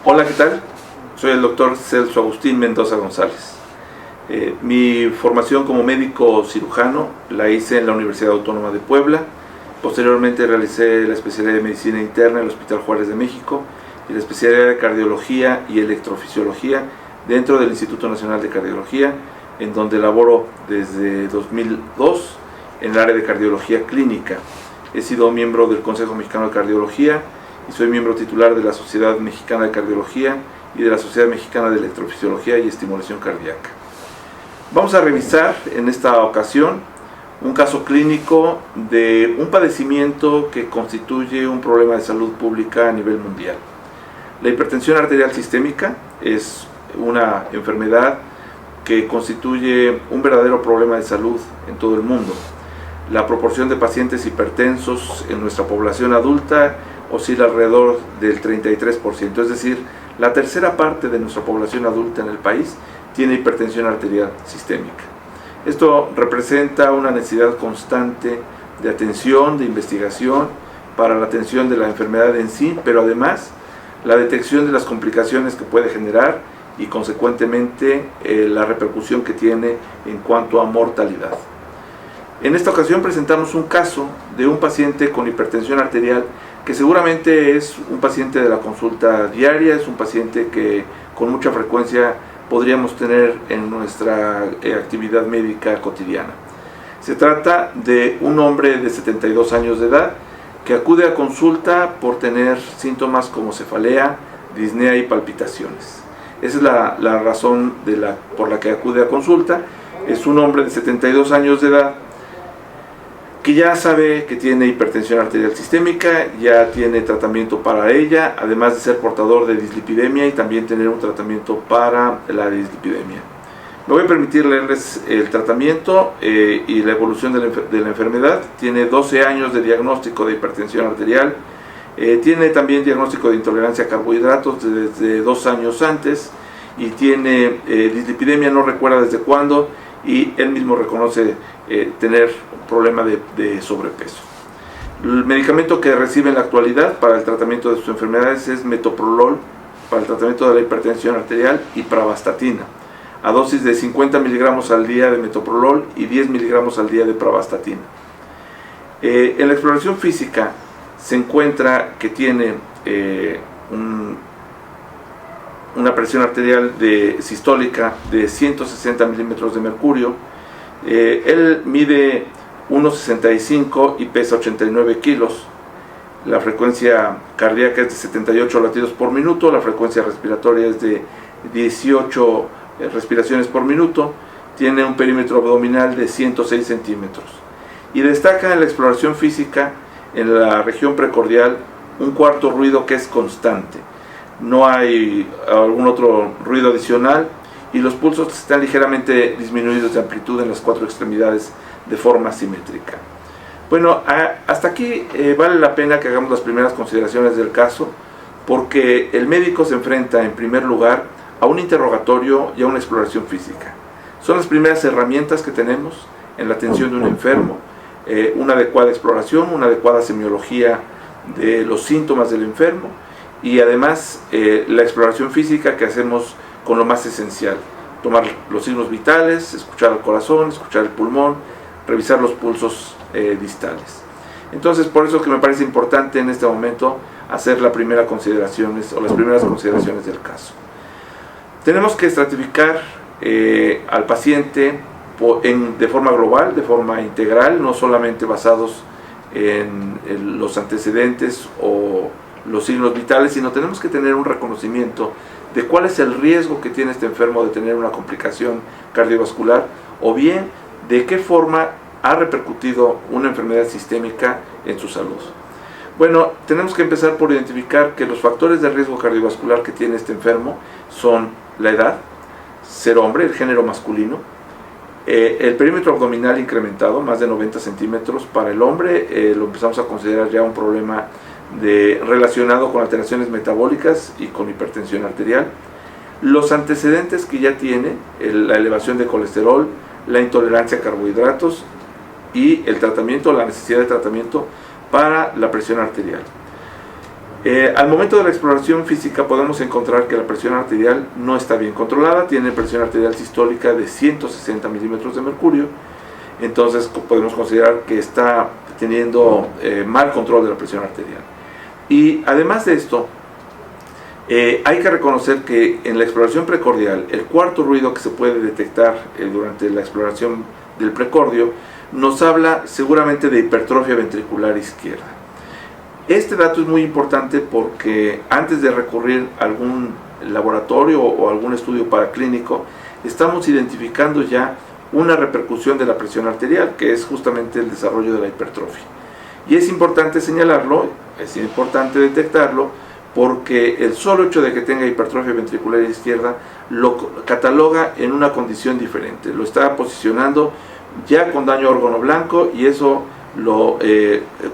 Hola, ¿qué tal? Soy el doctor Celso Agustín Mendoza González. Mi formación como médico cirujano la hice en la Universidad Autónoma de Puebla. Posteriormente realicé la especialidad de Medicina Interna en el Hospital Juárez de México y la especialidad de Cardiología y Electrofisiología dentro del Instituto Nacional de Cardiología, en donde laboro desde 2002 en el área de Cardiología Clínica. He sido miembro del Consejo Mexicano de Cardiología y soy miembro titular de la Sociedad Mexicana de Cardiología y de la Sociedad Mexicana de Electrofisiología y Estimulación Cardíaca. Vamos a revisar en esta ocasión un caso clínico de un padecimiento que constituye un problema de salud pública a nivel mundial. La hipertensión arterial sistémica es una enfermedad que constituye un verdadero problema de salud en todo el mundo. La proporción de pacientes hipertensos en nuestra población adulta oscila alrededor del 33%, es decir, la tercera parte de nuestra población adulta en el país tiene hipertensión arterial sistémica. Esto representa una necesidad constante de atención, de investigación para la atención de la enfermedad en sí, pero además la detección de las complicaciones que puede generar y consecuentemente la repercusión que tiene en cuanto a mortalidad. En esta ocasión presentamos un caso de un paciente con hipertensión arterial que seguramente es un paciente de la consulta diaria, es un paciente que con mucha frecuencia podríamos tener en nuestra actividad médica cotidiana. Se trata de un hombre de 72 años de edad que acude a consulta por tener síntomas como cefalea, disnea y palpitaciones. Esa es la razón por la que acude a consulta. Es un hombre de 72 años de edad que ya sabe que tiene hipertensión arterial sistémica, ya tiene tratamiento para ella, además de ser portador de dislipidemia y también tener un tratamiento para la dislipidemia. Me voy a permitir leerles el tratamiento y la evolución de la enfermedad. Tiene 12 años de diagnóstico de hipertensión arterial, tiene también diagnóstico de intolerancia a carbohidratos desde 2 años antes y tiene dislipidemia, no recuerda desde cuándo, y él mismo reconoce tener un problema de sobrepeso. El medicamento que recibe en la actualidad para el tratamiento de sus enfermedades es metoprolol para el tratamiento de la hipertensión arterial y pravastatina, a dosis de 50 miligramos al día de metoprolol y 10 miligramos al día de pravastatina. En la exploración física se encuentra que tiene una presión arterial sistólica de 160 milímetros de mercurio. Él mide 1,65 y pesa 89 kilos. La frecuencia cardíaca es de 78 latidos por minuto, la frecuencia respiratoria es de 18 respiraciones por minuto, tiene un perímetro abdominal de 106 centímetros. Y destaca en la exploración física, en la región precordial, un cuarto ruido que es constante. No hay algún otro ruido adicional y los pulsos están ligeramente disminuidos de amplitud en las 4 extremidades de forma simétrica. Bueno, hasta aquí vale la pena que hagamos las primeras consideraciones del caso, porque el médico se enfrenta en primer lugar a un interrogatorio y a una exploración física. Son las primeras herramientas que tenemos en la atención de un enfermo, una adecuada exploración, una adecuada semiología de los síntomas del enfermo, y además la exploración física que hacemos con lo más esencial: tomar los signos vitales, escuchar el corazón, escuchar el pulmón, revisar los pulsos distales. Entonces, por eso que me parece importante en este momento hacer las primeras consideraciones del caso. Tenemos que estratificar al paciente de forma global, de forma integral, no solamente basados en los antecedentes o los signos vitales, sino tenemos que tener un reconocimiento de cuál es el riesgo que tiene este enfermo de tener una complicación cardiovascular, o bien de qué forma ha repercutido una enfermedad sistémica en su salud. Bueno, tenemos que empezar por identificar que los factores de riesgo cardiovascular que tiene este enfermo son la edad, ser hombre, el género masculino, el perímetro abdominal incrementado, más de 90 centímetros para el hombre, lo empezamos a considerar ya un problema relacionado con alteraciones metabólicas y con hipertensión arterial. Los antecedentes que ya tiene, la elevación de colesterol, la intolerancia a carbohidratos y el tratamiento, la necesidad de tratamiento para la presión arterial. Al momento de la exploración física podemos encontrar que la presión arterial no está bien controlada, tiene presión arterial sistólica de 160 milímetros de mercurio, entonces podemos considerar que está teniendo mal control de la presión arterial. Y además de esto, hay que reconocer que en la exploración precordial, el cuarto ruido que se puede detectar durante la exploración del precordio nos habla seguramente de hipertrofia ventricular izquierda. Este dato es muy importante porque antes de recurrir a algún laboratorio o algún estudio paraclínico, estamos identificando ya una repercusión de la presión arterial, que es justamente el desarrollo de la hipertrofia. Y es importante señalarlo, es importante detectarlo, porque el solo hecho de que tenga hipertrofia ventricular izquierda lo cataloga en una condición diferente, lo está posicionando ya con daño a órgano blanco, y eso lo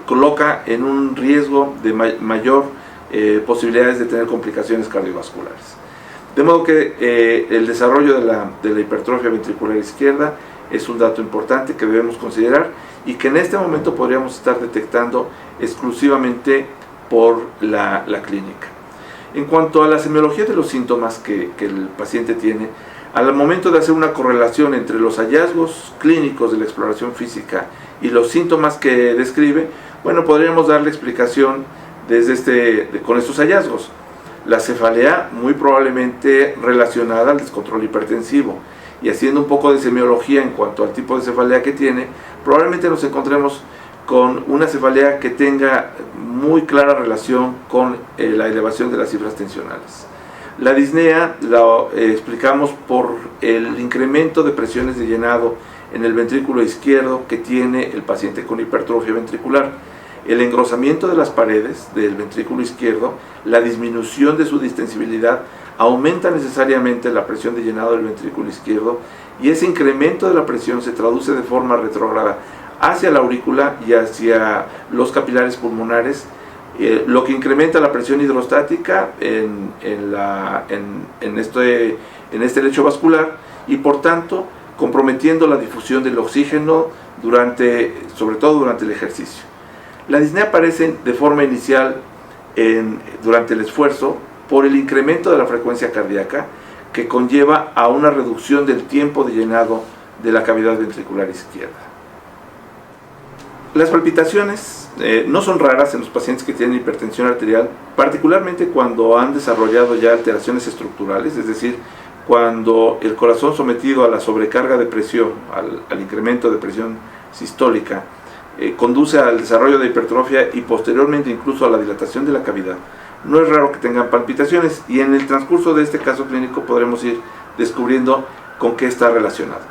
coloca en un riesgo de mayor posibilidades de tener complicaciones cardiovasculares. De modo que el desarrollo de la hipertrofia ventricular izquierda es un dato importante que debemos considerar y que en este momento podríamos estar detectando exclusivamente por la clínica. En cuanto a la semiología de los síntomas que el paciente tiene, al momento de hacer una correlación entre los hallazgos clínicos de la exploración física y los síntomas que describe, bueno, podríamos darle explicación con estos hallazgos. La cefalea muy probablemente relacionada al descontrol hipertensivo, y haciendo un poco de semiología en cuanto al tipo de cefalea que tiene, probablemente nos encontremos con una cefalea que tenga muy clara relación con la elevación de las cifras tensionales. La disnea la explicamos por el incremento de presiones de llenado en el ventrículo izquierdo que tiene el paciente con hipertrofia ventricular. El engrosamiento de las paredes del ventrículo izquierdo, la disminución de su distensibilidad, aumenta necesariamente la presión de llenado del ventrículo izquierdo, y ese incremento de la presión se traduce de forma retrógrada hacia la aurícula y hacia los capilares pulmonares, lo que incrementa la presión hidrostática en este lecho vascular, y por tanto comprometiendo la difusión del oxígeno sobre todo durante el ejercicio. La disnea aparece de forma inicial durante el esfuerzo por el incremento de la frecuencia cardíaca, que conlleva a una reducción del tiempo de llenado de la cavidad ventricular izquierda. Las palpitaciones no son raras en los pacientes que tienen hipertensión arterial, particularmente cuando han desarrollado ya alteraciones estructurales, es decir, cuando el corazón, sometido a la sobrecarga de presión, al incremento de presión sistólica, conduce al desarrollo de hipertrofia y posteriormente incluso a la dilatación de la cavidad. No es raro que tengan palpitaciones, y en el transcurso de este caso clínico podremos ir descubriendo con qué está relacionado.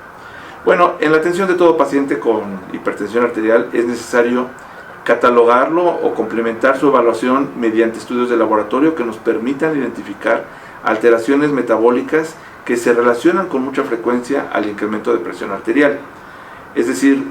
Bueno, en la atención de todo paciente con hipertensión arterial es necesario catalogarlo o complementar su evaluación mediante estudios de laboratorio que nos permitan identificar alteraciones metabólicas que se relacionan con mucha frecuencia al incremento de presión arterial. Es decir,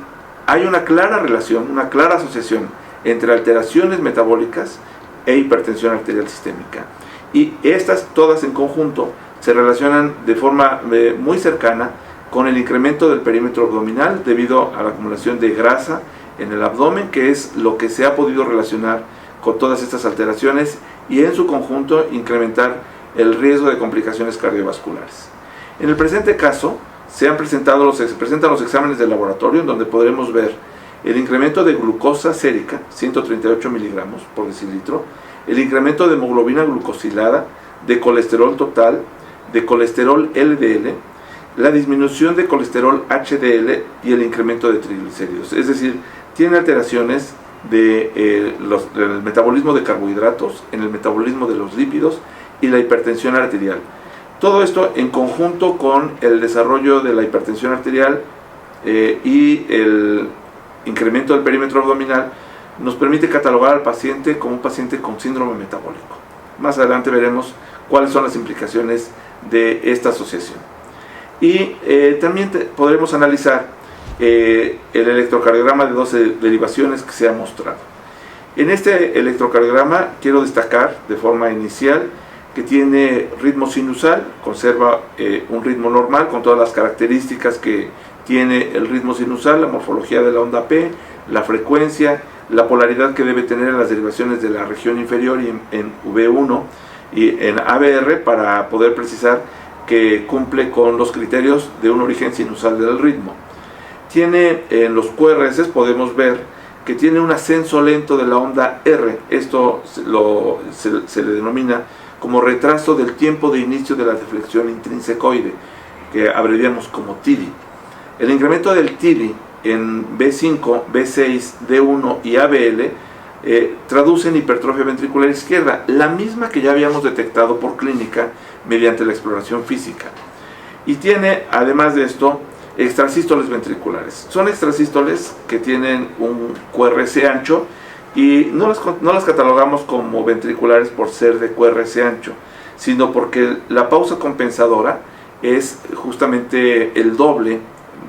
hay una clara relación, una clara asociación entre alteraciones metabólicas e hipertensión arterial sistémica, y estas todas en conjunto se relacionan de forma muy cercana con el incremento del perímetro abdominal debido a la acumulación de grasa en el abdomen, que es lo que se ha podido relacionar con todas estas alteraciones, y en su conjunto incrementar el riesgo de complicaciones cardiovasculares. En el presente caso se presentan los exámenes de laboratorio, en donde podremos ver el incremento de glucosa sérica, 138 miligramos por decilitro, el incremento de hemoglobina glucosilada, de colesterol total, de colesterol LDL, la disminución de colesterol HDL y el incremento de triglicéridos. Es decir, tiene alteraciones del metabolismo de carbohidratos, en el metabolismo de los lípidos y la hipertensión arterial. Todo esto en conjunto con el desarrollo de la hipertensión arterial y el incremento del perímetro abdominal nos permite catalogar al paciente como un paciente con síndrome metabólico. Más adelante veremos cuáles son las implicaciones de esta asociación. Y también podremos analizar el electrocardiograma de 12 derivaciones que se ha mostrado. En este electrocardiograma quiero destacar de forma inicial que tiene ritmo sinusal, conserva un ritmo normal con todas las características que tiene el ritmo sinusal, la morfología de la onda P, la frecuencia, la polaridad que debe tener en las derivaciones de la región inferior y en V1 y en ABR, para poder precisar que cumple con los criterios de un origen sinusal del ritmo. Tiene en los QRS, podemos ver que tiene un ascenso lento de la onda R. Esto se le denomina como retraso del tiempo de inicio de la deflexión intrínsecoide, que abreviamos como TIDI. El incremento del TIDI en B5, B6, D1 y ABL traducen hipertrofia ventricular izquierda, la misma que ya habíamos detectado por clínica mediante la exploración física. Y tiene, además de esto, extrasístoles ventriculares. Son extrasístoles que tienen un QRS ancho y no las catalogamos como ventriculares por ser de QRS ancho, sino porque la pausa compensadora es justamente el doble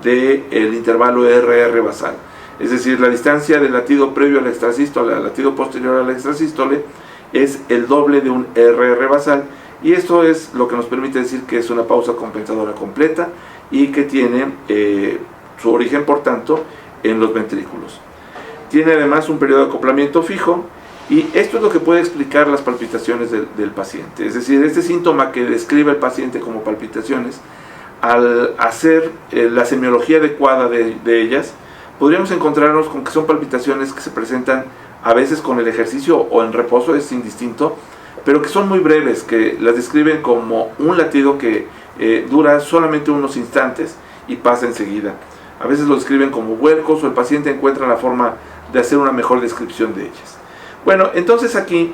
del intervalo RR basal. Es decir, la distancia del latido previo al extrasístole al latido posterior al extrasístole es el doble de un RR basal, y esto es lo que nos permite decir que es una pausa compensadora completa y que tiene su origen, por tanto, en los ventrículos. Tiene además un periodo de acoplamiento fijo, y esto es lo que puede explicar las palpitaciones del paciente. Es decir, este síntoma que describe el paciente como palpitaciones, al hacer la semiología adecuada de ellas, podríamos encontrarnos con que son palpitaciones que se presentan a veces con el ejercicio o en reposo, es indistinto, pero que son muy breves, que las describen como un latido que dura solamente unos instantes y pasa enseguida. A veces lo describen como vuelcos, o el paciente encuentra la forma de hacer una mejor descripción de ellas. Bueno, entonces aquí,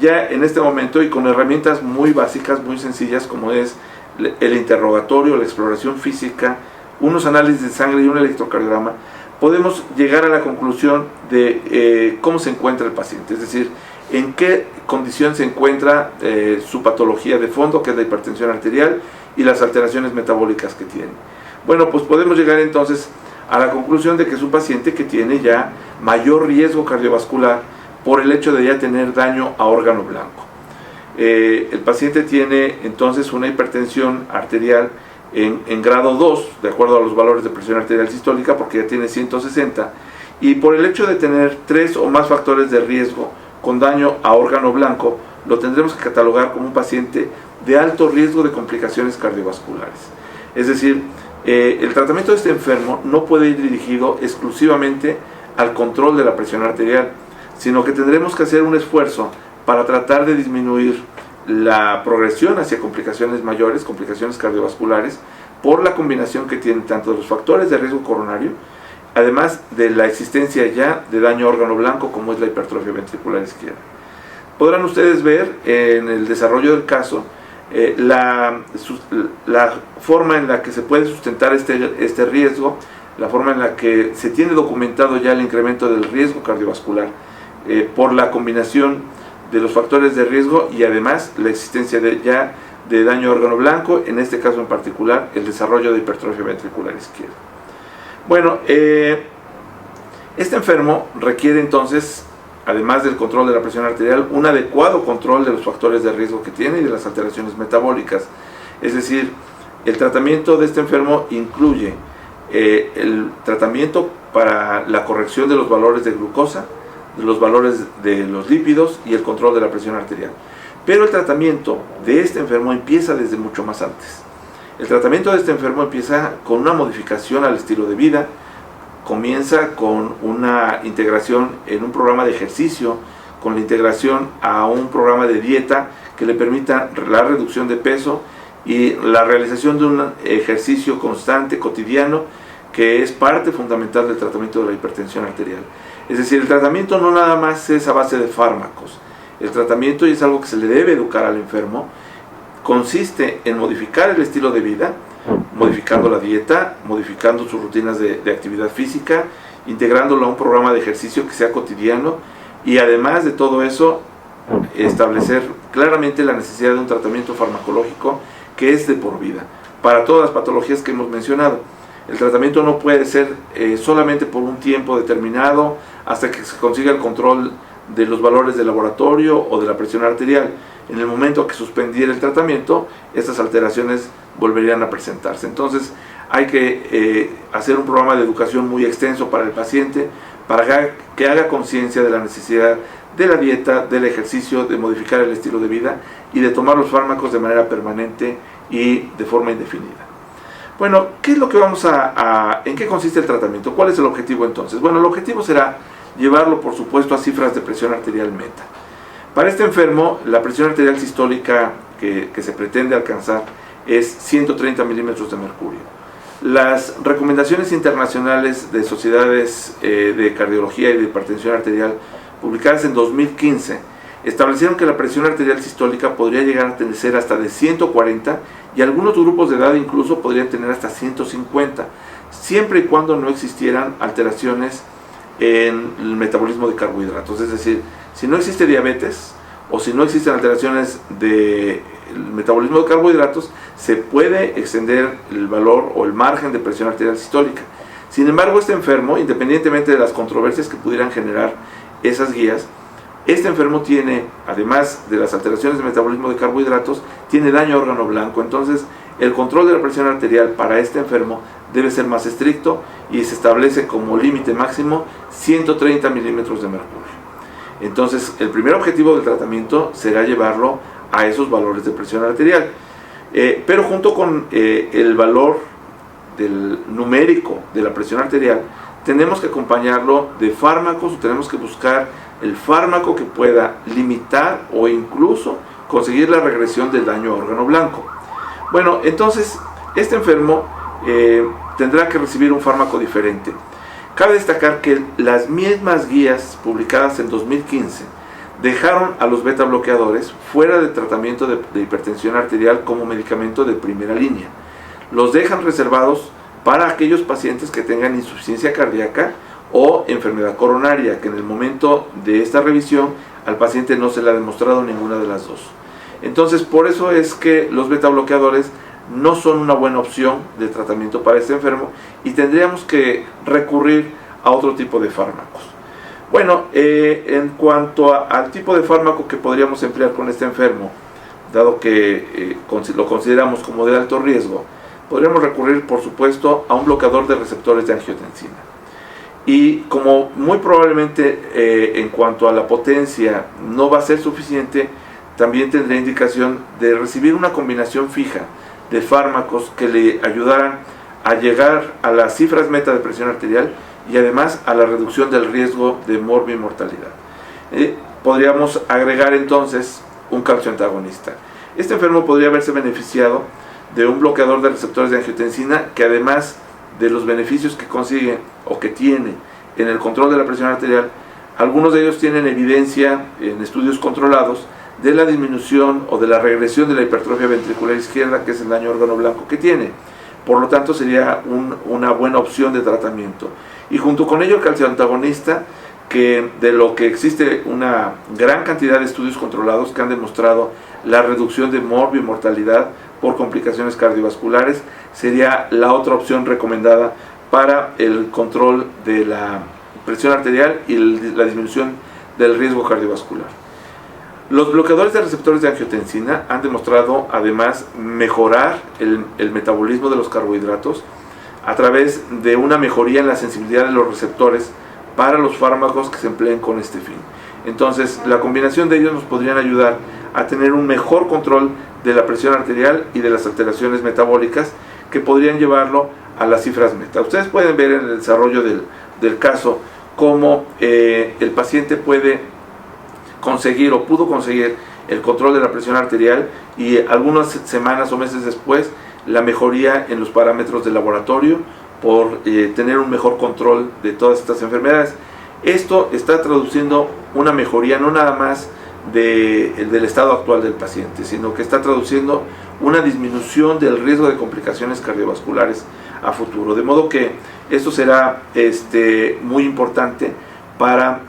ya en este momento, y con herramientas muy básicas, muy sencillas, como es el interrogatorio, la exploración física, unos análisis de sangre y un electrocardiograma, podemos llegar a la conclusión de cómo se encuentra el paciente, es decir, en qué condición se encuentra su patología de fondo, que es la hipertensión arterial, y las alteraciones metabólicas que tiene. Bueno, pues podemos llegar entonces a la conclusión de que es un paciente que tiene ya mayor riesgo cardiovascular por el hecho de ya tener daño a órgano blanco. El paciente tiene entonces una hipertensión arterial en grado 2, de acuerdo a los valores de presión arterial sistólica, porque ya tiene 160, y por el hecho de tener 3 o más factores de riesgo con daño a órgano blanco, lo tendremos que catalogar como un paciente de alto riesgo de complicaciones cardiovasculares. Es decir, el tratamiento de este enfermo no puede ir dirigido exclusivamente al control de la presión arterial, sino que tendremos que hacer un esfuerzo para tratar de disminuir la progresión hacia complicaciones mayores, complicaciones cardiovasculares, por la combinación que tienen tanto de los factores de riesgo coronario, además de la existencia ya de daño a órgano blanco, como es la hipertrofia ventricular izquierda. Podrán ustedes ver en el desarrollo del caso la forma en la que se puede sustentar este riesgo, la forma en la que se tiene documentado ya el incremento del riesgo cardiovascular por la combinación de los factores de riesgo y además la existencia de daño a órgano blanco, en este caso en particular el desarrollo de hipertrofia ventricular izquierda. Bueno, este enfermo requiere entonces, además del control de la presión arterial, un adecuado control de los factores de riesgo que tiene y de las alteraciones metabólicas. Es decir, el tratamiento de este enfermo incluye el tratamiento para la corrección de los valores de glucosa, de los valores de los lípidos y el control de la presión arterial. Pero el tratamiento de este enfermo empieza desde mucho más antes. El tratamiento de este enfermo empieza con una modificación al estilo de vida, comienza con una integración en un programa de ejercicio, con la integración a un programa de dieta que le permita la reducción de peso y la realización de un ejercicio constante, cotidiano, que es parte fundamental del tratamiento de la hipertensión arterial. Es decir, el tratamiento no nada más es a base de fármacos. El tratamiento, y es algo que se le debe educar al enfermo, consiste en modificar el estilo de vida, modificando la dieta, modificando sus rutinas de actividad física, integrándolo a un programa de ejercicio que sea cotidiano, y además de todo eso, establecer claramente la necesidad de un tratamiento farmacológico que es de por vida, para todas las patologías que hemos mencionado. El tratamiento no puede ser solamente por un tiempo determinado hasta que se consiga el control de los valores de laboratorio o de la presión arterial. En el momento que suspendiera el tratamiento, estas alteraciones volverían a presentarse. Entonces, hay que hacer un programa de educación muy extenso para el paciente, para que haga conciencia de la necesidad de la dieta, del ejercicio, de modificar el estilo de vida y de tomar los fármacos de manera permanente y de forma indefinida. Bueno, ¿qué es lo que en qué consiste el tratamiento? ¿Cuál es el objetivo entonces? Bueno, el objetivo será llevarlo, por supuesto, a cifras de presión arterial meta. Para este enfermo, la presión arterial sistólica que se pretende alcanzar es 130 milímetros de mercurio. Las recomendaciones internacionales de sociedades de cardiología y de hipertensión arterial, publicadas en 2015, establecieron que la presión arterial sistólica podría llegar a ser hasta de 140 y algunos grupos de edad incluso podrían tener hasta 150, siempre y cuando no existieran alteraciones en el metabolismo de carbohidratos. Es decir, si no existe diabetes o si no existen alteraciones del metabolismo de carbohidratos, se puede extender el valor o el margen de presión arterial sistólica. Sin embargo, este enfermo, independientemente de las controversias que pudieran generar esas guías, este enfermo tiene, además de las alteraciones de metabolismo de carbohidratos, tiene daño a órgano blanco. Entonces, el control de la presión arterial para este enfermo debe ser más estricto y se establece como límite máximo 130 milímetros de mercurio. Entonces, el primer objetivo del tratamiento será llevarlo a esos valores de presión arterial. Pero junto con el valor del numérico de la presión arterial, tenemos que acompañarlo de fármacos, tenemos que buscar el fármaco que pueda limitar o incluso conseguir la regresión del daño a órgano blanco. Bueno, entonces este enfermo tendrá que recibir un fármaco diferente. Cabe destacar que las mismas guías publicadas en 2015 dejaron a los beta bloqueadores fuera de tratamiento de hipertensión arterial como medicamento de primera línea. Los dejan reservados para aquellos pacientes que tengan insuficiencia cardíaca o enfermedad coronaria, que en el momento de esta revisión al paciente no se le ha demostrado ninguna de las dos. Entonces, por eso es que los beta bloqueadores no son una buena opción de tratamiento para este enfermo y tendríamos que recurrir a otro tipo de fármacos. Bueno, en cuanto al tipo de fármaco que podríamos emplear con este enfermo, dado que lo consideramos como de alto riesgo, podríamos recurrir, por supuesto, a un bloqueador de receptores de angiotensina. Y como muy probablemente en cuanto a la potencia no va a ser suficiente, también tendrá indicación de recibir una combinación fija de fármacos que le ayudaran a llegar a las cifras meta de presión arterial y además a la reducción del riesgo de morbimortalidad. Podríamos agregar entonces un calcio antagonista. Este enfermo podría haberse beneficiado de un bloqueador de receptores de angiotensina que, además de los beneficios que consigue o que tiene en el control de la presión arterial, algunos de ellos tienen evidencia en estudios controlados de la disminución o de la regresión de la hipertrofia ventricular izquierda, que es el daño a órgano blanco que tiene. Por lo tanto, sería una buena opción de tratamiento. Y junto con ello el calcio antagonista, que de lo que existe una gran cantidad de estudios controlados que han demostrado la reducción de morbimortalidad por complicaciones cardiovasculares, sería la otra opción recomendada para el control de la presión arterial y la disminución del riesgo cardiovascular. Los bloqueadores de receptores de angiotensina han demostrado además mejorar el metabolismo de los carbohidratos a través de una mejoría en la sensibilidad de los receptores para los fármacos que se empleen con este fin. Entonces, la combinación de ellos nos podrían ayudar a tener un mejor control de la presión arterial y de las alteraciones metabólicas que podrían llevarlo a las cifras meta. Ustedes pueden ver en el desarrollo del caso cómo el paciente puede conseguir o pudo conseguir el control de la presión arterial y algunas semanas o meses después la mejoría en los parámetros de laboratorio por tener un mejor control de todas estas enfermedades. Esto está traduciendo una mejoría no nada más del estado actual del paciente, sino que está traduciendo una disminución del riesgo de complicaciones cardiovasculares a futuro. De modo que esto será muy importante para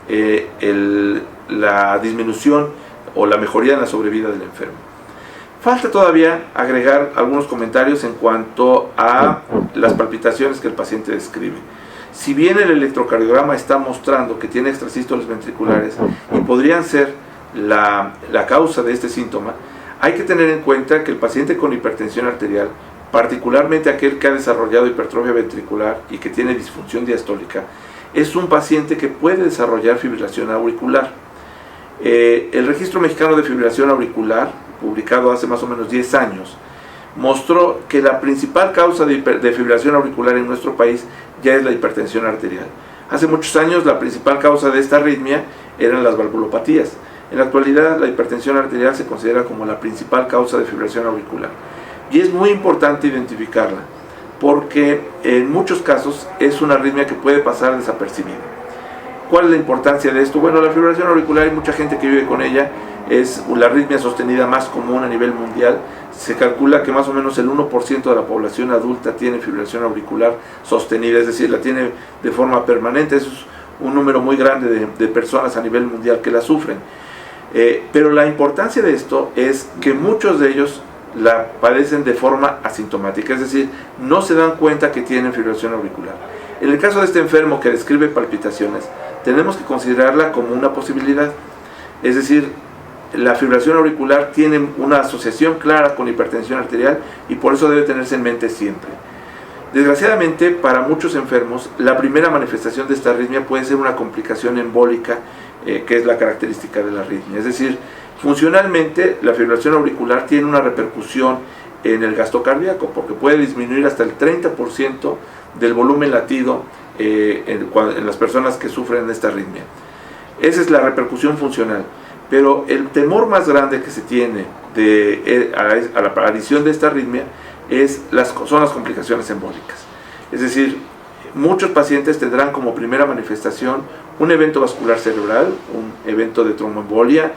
la disminución o la mejoría en la sobrevida del enfermo. Falta todavía agregar algunos comentarios en cuanto a las palpitaciones que el paciente describe. Si bien el electrocardiograma está mostrando que tiene extrasístoles ventriculares y podrían ser la causa de este síntoma, hay que tener en cuenta que el paciente con hipertensión arterial particularmente aquel que ha desarrollado hipertrofia ventricular y que tiene disfunción diastólica, es un paciente que puede desarrollar fibrilación auricular. El Registro Mexicano de Fibrilación Auricular, publicado hace más o menos 10 años, mostró que la principal causa de fibrilación auricular en nuestro país ya es la hipertensión arterial. Hace muchos años la principal causa de esta arritmia eran las valvulopatías. En la actualidad la hipertensión arterial se considera como la principal causa de fibrilación auricular. Y es muy importante identificarla, porque en muchos casos es una arritmia que puede pasar desapercibida. ¿Cuál es la importancia de esto? Bueno, la fibrilación auricular, y mucha gente que vive con ella, es la arritmia sostenida más común a nivel mundial. Se calcula que más o menos el 1% de la población adulta tiene fibrilación auricular sostenida, es decir, la tiene de forma permanente. Eso es un número muy grande de personas a nivel mundial que la sufren. Pero la importancia de esto es que muchos de ellos la padecen de forma asintomática, es decir, no se dan cuenta que tienen fibrilación auricular. En el caso de este enfermo que describe palpitaciones, tenemos que considerarla como una posibilidad, es decir, la fibrilación auricular tiene una asociación clara con hipertensión arterial y por eso debe tenerse en mente siempre. Desgraciadamente, para muchos enfermos, la primera manifestación de esta arritmia puede ser una complicación embólica, que es la característica de la arritmia. Es decir, funcionalmente la fibrilación auricular tiene una repercusión en el gasto cardíaco, porque puede disminuir hasta el 30% del volumen latido en las personas que sufren esta arritmia. Esa es la repercusión funcional. Pero el temor más grande que se tiene a la aparición de esta arritmia son las complicaciones embólicas. Es decir, muchos pacientes tendrán como primera manifestación un evento vascular cerebral, un evento de tromboembolia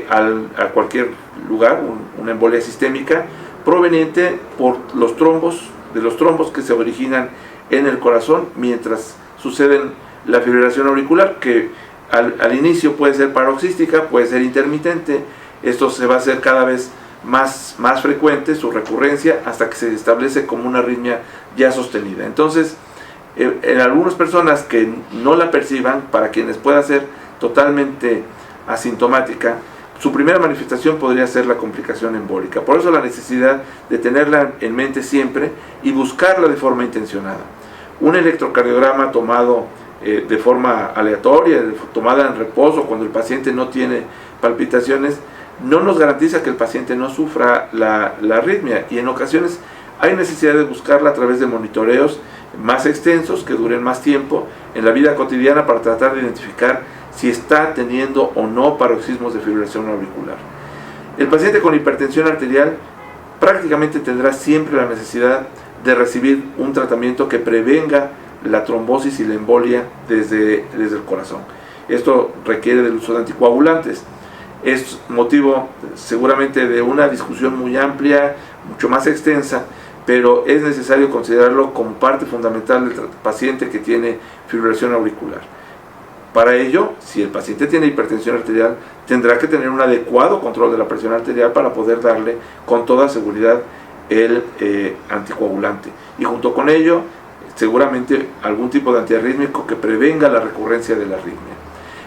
a cualquier lugar, una embolia sistémica proveniente por los trombos que se originan en el corazón mientras suceden la fibrilación auricular, que al inicio puede ser paroxística, puede ser intermitente. Esto se va a hacer cada vez más frecuente, su recurrencia, hasta que se establece como una arritmia ya sostenida. Entonces, en algunas personas que no la perciban, para quienes pueda ser totalmente asintomática, su primera manifestación podría ser la complicación embólica. Por eso la necesidad de tenerla en mente siempre y buscarla de forma intencionada. Un electrocardiograma tomado de forma aleatoria, tomada en reposo, cuando el paciente no tiene palpitaciones, no nos garantiza que el paciente no sufra la arritmia, y en ocasiones hay necesidad de buscarla a través de monitoreos más extensos que duren más tiempo en la vida cotidiana para tratar de identificar si está teniendo o no paroxismos de fibrilación auricular. El paciente con hipertensión arterial prácticamente tendrá siempre la necesidad de recibir un tratamiento que prevenga la trombosis y la embolia desde el corazón. Esto requiere del uso de anticoagulantes. Es motivo seguramente de una discusión muy amplia, mucho más extensa, pero es necesario considerarlo como parte fundamental del paciente que tiene fibrilación auricular. Para ello, si el paciente tiene hipertensión arterial, tendrá que tener un adecuado control de la presión arterial para poder darle con toda seguridad el anticoagulante. Y junto con ello, seguramente algún tipo de antiarrítmico que prevenga la recurrencia de la arritmia.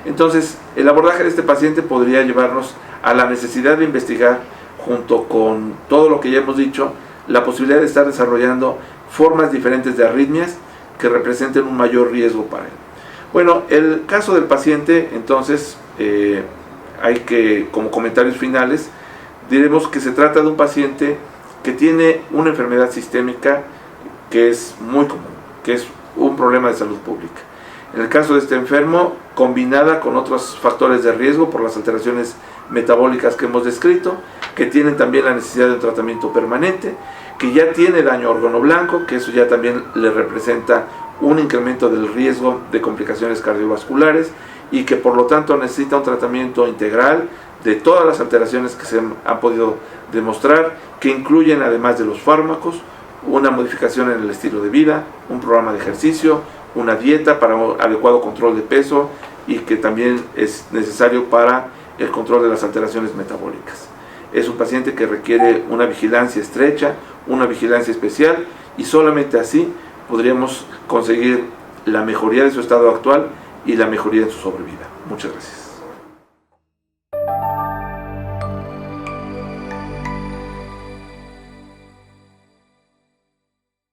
Entonces, el abordaje de este paciente podría llevarnos a la necesidad de investigar, junto con todo lo que ya hemos dicho, la posibilidad de estar desarrollando formas diferentes de arritmias que representen un mayor riesgo para él. Bueno, el caso del paciente, entonces, hay que, como comentarios finales, diremos que se trata de un paciente que tiene una enfermedad sistémica que es muy común, que es un problema de salud pública. En el caso de este enfermo, combinada con otros factores de riesgo por las alteraciones metabólicas que hemos descrito, que tienen también la necesidad de un tratamiento permanente, que ya tiene daño a órgano blanco, que eso ya también le representa un incremento del riesgo de complicaciones cardiovasculares, y que por lo tanto necesita un tratamiento integral de todas las alteraciones que se han podido demostrar, que incluyen, además de los fármacos, una modificación en el estilo de vida, un programa de ejercicio, una dieta para un adecuado control de peso, y que también es necesario para el control de las alteraciones metabólicas. Es un paciente que requiere una vigilancia estrecha, una vigilancia especial, y solamente así podríamos conseguir la mejoría de su estado actual y la mejoría de su sobrevida. Muchas gracias.